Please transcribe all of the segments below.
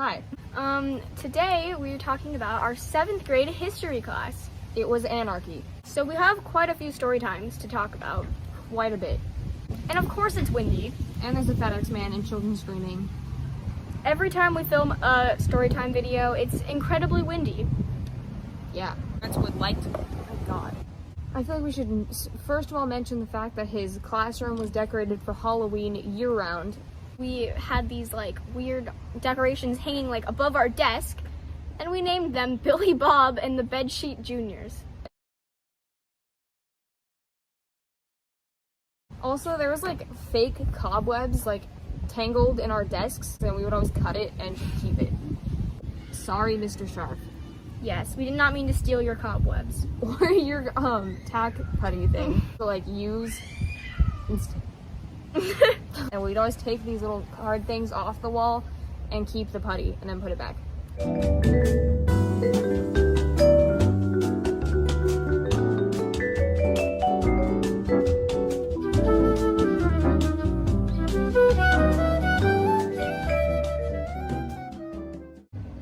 Hi. Today we're talking about our 7th grade history class. It was anarchy. So we have quite a few story times to talk about. Quite a bit. And of course it's windy. And there's a FedEx man and children screaming. Every time we film a story time video, it's incredibly windy. Yeah. Parents would like to. Oh my god. I feel like we should first of all mention the fact that his classroom was decorated for Halloween year-round. We had these like weird decorations hanging like above our desk, and we named them Billy Bob and the Bedsheet Juniors. Also, there was like fake cobwebs like tangled in our desks, and we would always cut it and keep it. Sorry, Mr. Sharp. Yes, we did not mean to steal your cobwebs. Or your tack putty thing to like use and we'd always take these little card things off the wall and keep the putty and then put it back.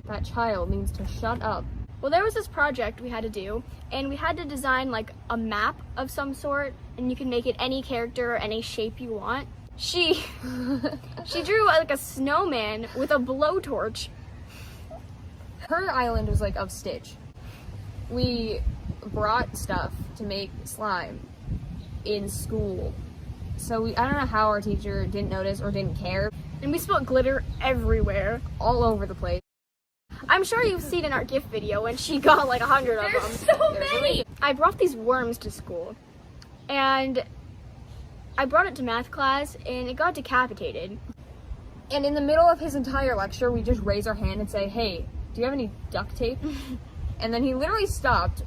That child needs to shut up. Well, there was this project we had to do, and we had to design like a map of some sort, and you can make it any character or any shape you want. She drew like a snowman with a blowtorch. Her island was like of Stitch. We brought stuff to make slime in school. So I don't know how our teacher didn't notice or didn't care. And we spilled glitter everywhere. All over the place. I'm sure you've seen in our gift video when she got like 100 of them. So many! I brought these worms to school, and I brought it to math class, and it got decapitated. And in the middle of his entire lecture, we just raise our hand and say, "Hey, do you have any duct tape?" And then he literally stopped,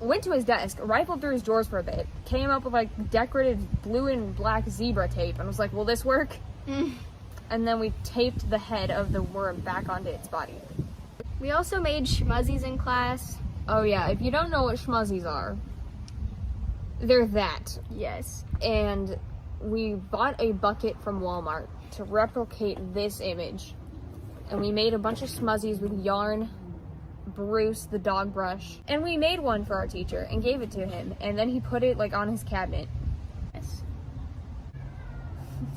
went to his desk, rifled through his drawers for a bit, came up with like decorated blue and black zebra tape, and was like, "Will this work?" And then we taped the head of the worm back onto its body. We also made Smuzzies in class. Oh yeah, if you don't know what Smuzzies are, they're that. Yes. And we bought a bucket from Walmart to replicate this image. And we made a bunch of Smuzzies with yarn, Bruce, the dog brush. And we made one for our teacher and gave it to him. And then he put it like on his cabinet. Yes.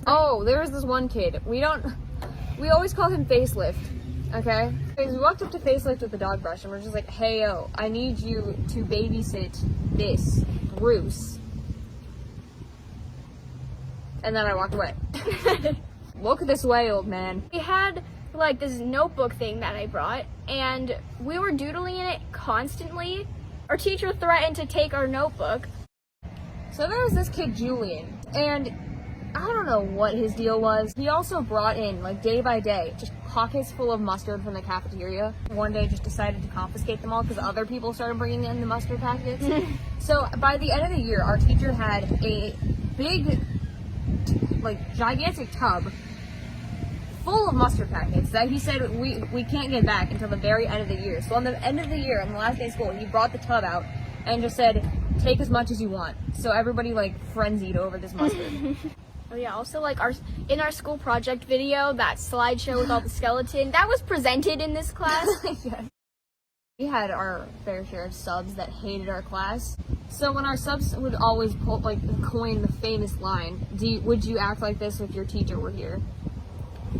Oh, there was this one kid. We always call him Facelift. Okay? We walked up to Facelift with the dog brush and we're just like, "Hey, yo, I need you to babysit this, Bruce." And then I walked away. Look this way, old man. We had like this notebook thing that I brought, and we were doodling in it constantly. Our teacher threatened to take our notebook. So there was this kid, Julian, and I don't know what his deal was. He also brought in, like day by day, just pockets full of mustard from the cafeteria. One day just decided to confiscate them all because other people started bringing in the mustard packets. So by the end of the year, our teacher had a big, like gigantic tub full of mustard packets that he said we can't get back until the very end of the year. So on the end of the year, on the last day of school, he brought the tub out and just said, "Take as much as you want." So everybody like frenzied over this mustard. Oh yeah, also like in our school project video, that slideshow with all the skeleton, that was presented in this class. Yeah. We had our fair share of subs that hated our class. So when our subs would always coin the famous line, "Would you act like this if your teacher were here?"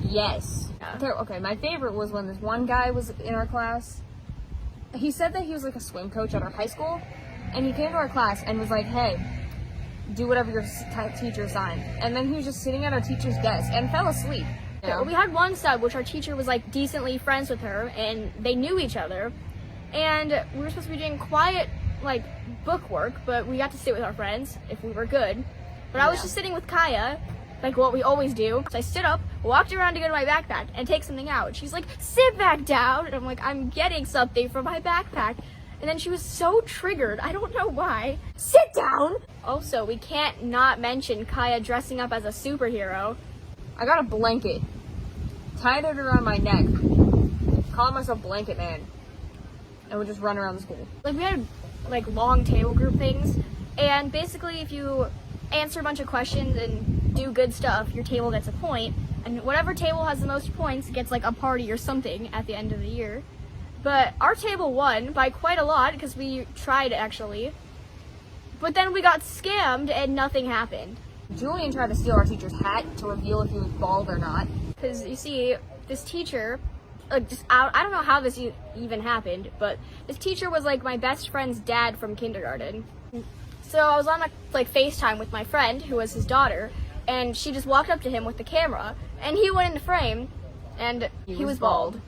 Yes. Yeah. Okay, my favorite was when this one guy was in our class. He said that he was like a swim coach at our high school, and he came to our class and was like, "Hey, do whatever your teacher assigned." And then he was just sitting at our teacher's desk and fell asleep. You know? We had one sub which our teacher was like decently friends with her, and they knew each other, and we were supposed to be doing quiet like book work, but we got to sit with our friends if we were good. But I was just sitting with Kaya, like what we always do. So I stood up, walked around to go to my backpack and take something out. She's like, "Sit back down." And I'm like, "I'm getting something from my backpack." And then she was so triggered, I don't know why. "Sit down!" Also, we can't not mention Kaya dressing up as a superhero. I got a blanket, tied it around my neck, calling myself Blanket Man, and would just run around the school. Like we had like long table group things, and basically if you answer a bunch of questions and do good stuff, your table gets a point. and whatever table has the most points gets like a party or something at the end of the year. But our table won by quite a lot because we tried actually. But then we got scammed and nothing happened. Julian tried to steal our teacher's hat to reveal if he was bald or not. Because you see, this teacher, like I don't know how this even happened, but this teacher was like my best friend's dad from kindergarten. So I was on like FaceTime with my friend, who was his daughter, and she just walked up to him with the camera, and he went into frame, and he was bald.